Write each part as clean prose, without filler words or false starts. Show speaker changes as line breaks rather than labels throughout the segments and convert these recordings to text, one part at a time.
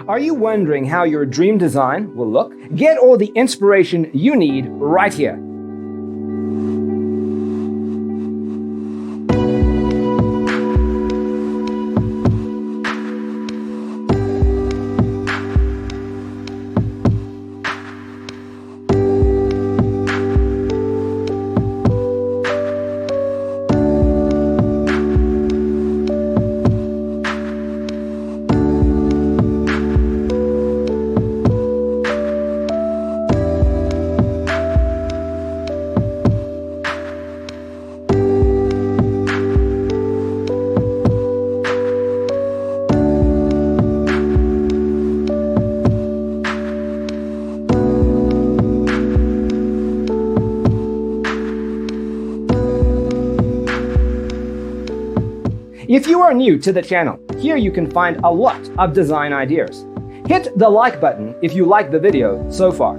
Are you wondering how your dream design will look? Get all the inspiration you need right here. If you are new to the channel, here you can find a lot of design ideas. Hit the like button if you like the video so far.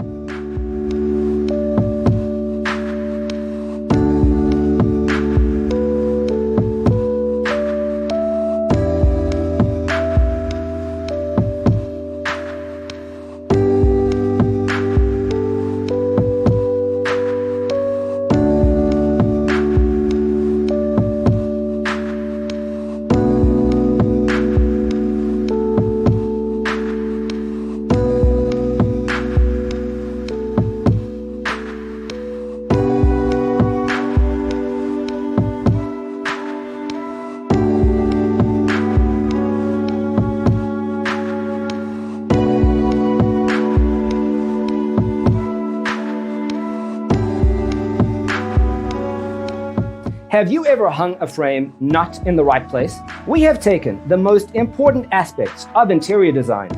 Have you ever hung a frame not in the right place? We have taken the most important aspects of interior design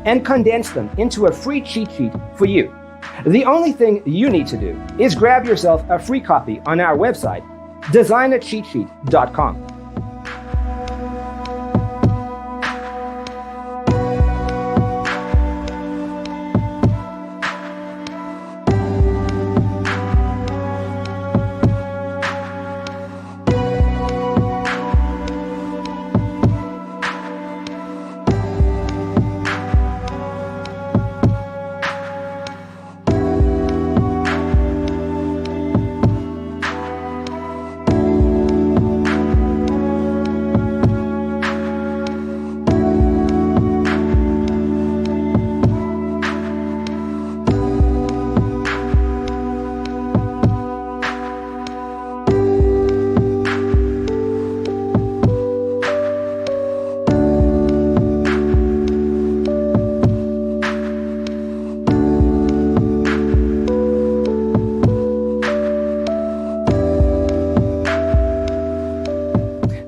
and condensed them into a free cheat sheet for you. The only thing you need to do is grab yourself a free copy on our website, designercheatsheet.com.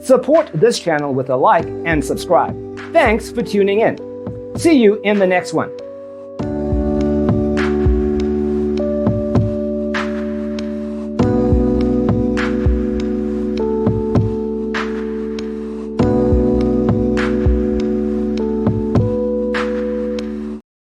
Support this channel with a like and subscribe. Thanks for tuning in. See you in the next one.